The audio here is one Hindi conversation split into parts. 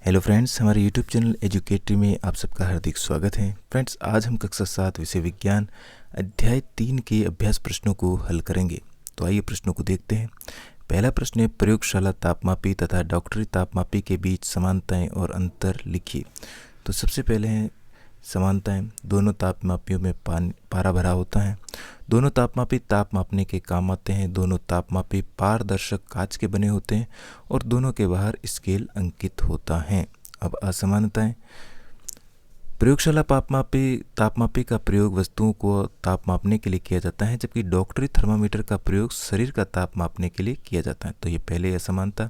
हेलो फ्रेंड्स, हमारे यूट्यूब चैनल एजुकेटरी में आप सबका हार्दिक स्वागत है। फ्रेंड्स, आज हम कक्षा 7 विषय विज्ञान अध्याय 3 के अभ्यास प्रश्नों को हल करेंगे। तो आइए प्रश्नों को देखते हैं। पहला प्रश्न है, प्रयोगशाला तापमापी तथा डॉक्टरी तापमापी के बीच समानताएं और अंतर लिखिए। तो सबसे पहले है समानताएं। दोनों तापमापियों में पारा भरा होता है। दोनों तापमापी ताप मापने के काम आते हैं। दोनों तापमापी पारदर्शक कांच के बने होते हैं और दोनों के बाहर स्केल अंकित होता है। अब असमानताएं। प्रयोगशाला तापमापी का प्रयोग वस्तुओं को ताप मापने के लिए किया जाता है, जबकि डॉक्टरी थर्मामीटर का प्रयोग शरीर का ताप मापने के लिए किया जाता है। तो ये पहले असमानता।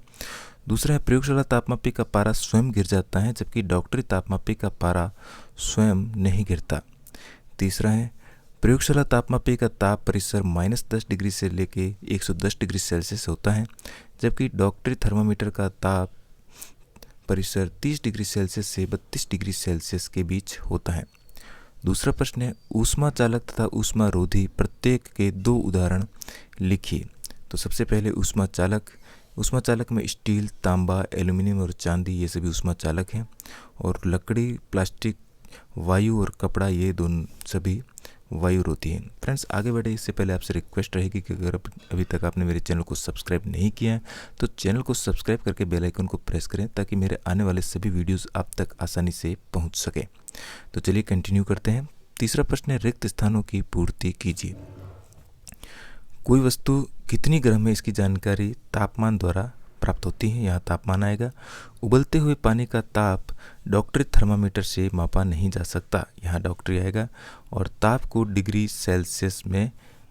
दूसरा है, प्रयोगशाला तापमापी का पारा स्वयं गिर जाता है, जबकि डॉक्टरी तापमापी का पारा स्वयं नहीं गिरता। तीसरा है, प्रयोगशाला तापमापी का ताप परिसर -10 डिग्री से लेके 110 डिग्री सेल्सियस होता है, जबकि डॉक्टरी थर्मामीटर का ताप परिसर 30 डिग्री सेल्सियस से 32 डिग्री सेल्सियस के बीच होता है। दूसरा प्रश्न है, ऊष्मा चालक तथा ऊष्मा रोधी प्रत्येक के 2 उदाहरण लिखिए। तो सबसे पहले ऊष्मा चालक में स्टील, तांबा, एल्यूमिनियम और चांदी ये सभी ऊष्मा चालक हैं, और लकड़ी, प्लास्टिक, वायु और कपड़ा ये दोनों सभी वायु रोधी हैं। फ्रेंड्स, आगे बढ़े इससे पहले आपसे रिक्वेस्ट रहेगी कि अगर अभी तक आपने मेरे चैनल को सब्सक्राइब नहीं किया है तो चैनल को सब्सक्राइब करके बेल आइकन को प्रेस करें, ताकि मेरे आने वाले सभी वीडियोस आप तक आसानी से पहुंच सके। तो चलिए कंटिन्यू करते हैं। तीसरा प्रश्न है, रिक्त स्थानों की पूर्ति कीजिए। कोई वस्तु कितनी गर्म है इसकी जानकारी तापमान द्वारा प्राप्त होती है। यहाँ तापमान आएगा। उबलते हुए पानी का ताप डॉक्टरी थर्मामीटर से मापा नहीं जा सकता। यहाँ डॉक्टरी आएगा। और ताप को डिग्री सेल्सियस में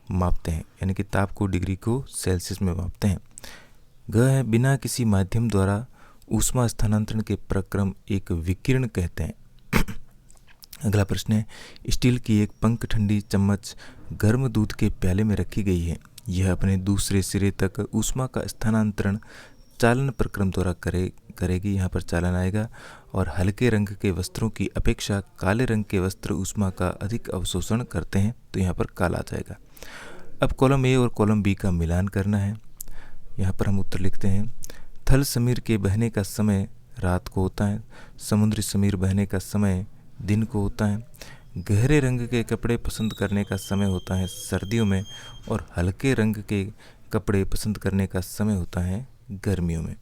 मापते हैं, यानी कि ताप को डिग्री को सेल्सियस में मापते हैं। घ है, बिना किसी माध्यम द्वारा ऊष्मा स्थानांतरण के प्रक्रम एक विकिरण कहते हैं। अगला प्रश्न है, स्टील की एक पंख ठंडी चम्मच गर्म दूध के प्याले में रखी गई है। यह अपने दूसरे सिरे तक ऊष्मा का स्थानांतरण चालन प्रक्रम द्वारा करेगी। यहाँ पर चालन आएगा। और हल्के रंग के वस्त्रों की अपेक्षा काले रंग के वस्त्र ऊष्मा का अधिक अवशोषण करते हैं। तो यहाँ पर काला आ जाएगा। अब कॉलम ए और कॉलम बी का मिलान करना है। यहाँ पर हम उत्तर लिखते हैं। थल समीर के बहने का समय रात को होता है। समुद्री समीर बहने का समय दिन को होता है। गहरे रंग के कपड़े पसंद करने का समय होता है सर्दियों में, और हल्के रंग के कपड़े पसंद करने का समय होता है गर्मियों में।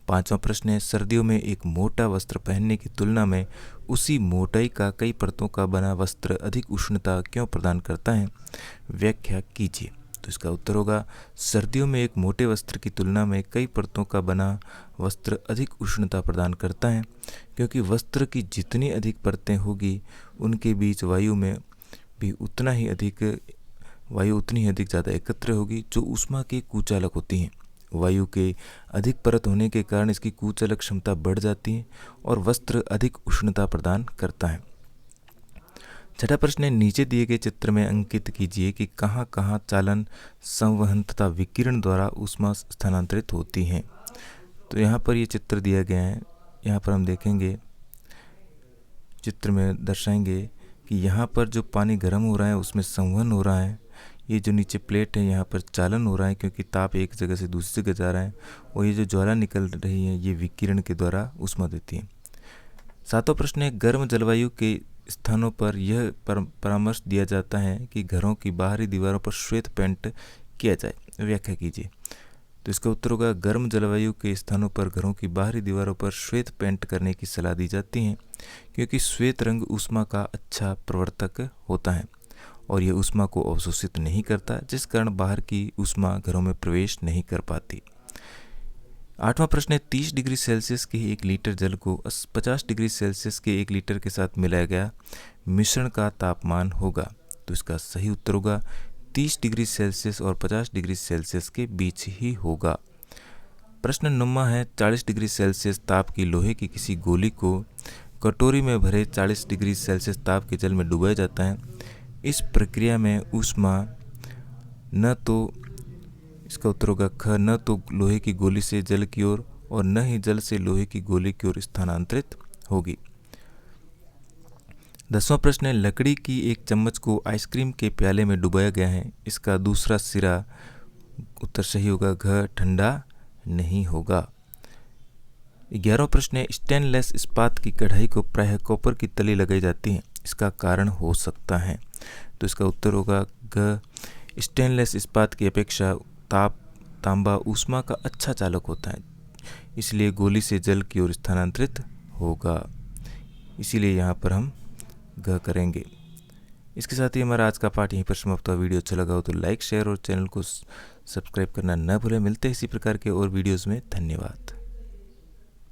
पांचवा प्रश्न है, सर्दियों में एक मोटा वस्त्र पहनने की तुलना में उसी मोटाई का कई परतों का बना वस्त्र अधिक उष्णता क्यों प्रदान करता है? व्याख्या कीजिए। तो इसका उत्तर होगा, सर्दियों में एक मोटे वस्त्र की तुलना में कई परतों का बना वस्त्र अधिक उष्णता प्रदान करता है, क्योंकि वस्त्र की जितनी अधिक परतें होगी उनके बीच वायु उतनी ही अधिक ज़्यादा एकत्र होगी, जो ऊष्मा के कुचालक होती हैं। वायु के अधिक परत होने के कारण इसकी कुचालक क्षमता बढ़ जाती है और वस्त्र अधिक उष्णता प्रदान करता है। छठा प्रश्न है, नीचे दिए गए चित्र में अंकित कीजिए कि कहाँ कहाँ चालन, संवहन तथा विकिरण द्वारा ऊष्मा स्थानांतरित होती है। तो यहाँ पर ये चित्र दिया गया है। यहाँ पर हम देखेंगे, चित्र में दर्शाएंगे कि यहाँ पर जो पानी गर्म हो रहा है उसमें संवहन हो रहा है। ये जो नीचे प्लेट है यहाँ पर चालन हो रहा है, क्योंकि ताप एक जगह से दूसरी जगह जा रहा है। और ये जो ज्वाला निकल रही है ये विकिरण के द्वारा ऊष्मा देती है। सातवां प्रश्न है, गर्म जलवायु के स्थानों पर यह परामर्श दिया जाता है कि घरों की बाहरी दीवारों पर श्वेत पेंट किया जाए। व्याख्या कीजिए। तो इसका उत्तर होगा, गर्म जलवायु के स्थानों पर घरों की बाहरी दीवारों पर श्वेत पेंट करने की सलाह दी जाती है, क्योंकि श्वेत रंग ऊष्मा का अच्छा प्रवर्तक होता है और यह ऊष्मा को अवशोषित नहीं करता, जिस कारण बाहर की ऊष्मा घरों में प्रवेश नहीं कर पाती। आठवां प्रश्न है, 30 डिग्री सेल्सियस के 1 लीटर जल को 50 डिग्री सेल्सियस के 1 लीटर के साथ मिलाया गया मिश्रण का तापमान होगा। तो इसका सही उत्तर होगा 30 डिग्री सेल्सियस और 50 डिग्री सेल्सियस के बीच ही होगा। प्रश्न 9वां है, 40 डिग्री सेल्सियस ताप की लोहे की किसी गोली को कटोरी में भरे 40 डिग्री सेल्सियस ताप के जल में डुबाया जाता है। इस प्रक्रिया में ऊष्मा न तो, इसका उत्तर होगा ख, न तो लोहे की गोली से जल की ओर और न ही जल से लोहे की गोली की ओर स्थानांतरित होगी। 10वां प्रश्न है, लकड़ी की एक चम्मच को आइसक्रीम के प्याले में डुबाया गया है। इसका दूसरा सिरा, उत्तर सही होगा घ, ठंडा नहीं होगा। 11वां प्रश्न है, स्टेनलेस इस्पात की कढ़ाई को प्रायः कॉपर की तली लगाई जाती है, इसका कारण हो सकता है। तो इसका उत्तर होगा ग। स्टेनलेस इस्पात की अपेक्षा तांबा ऊष्मा का अच्छा चालक होता है, इसलिए गोली से जल की ओर स्थानांतरित होगा, इसीलिए यहाँ पर हम ग करेंगे। इसके साथ ही हमारा आज का पाठ यहीं पर समाप्त हुआ। वीडियो अच्छा लगा हो तो लाइक, शेयर और चैनल को सब्सक्राइब करना न भूलें। मिलते हैं इसी प्रकार के और वीडियोज़ में। धन्यवाद।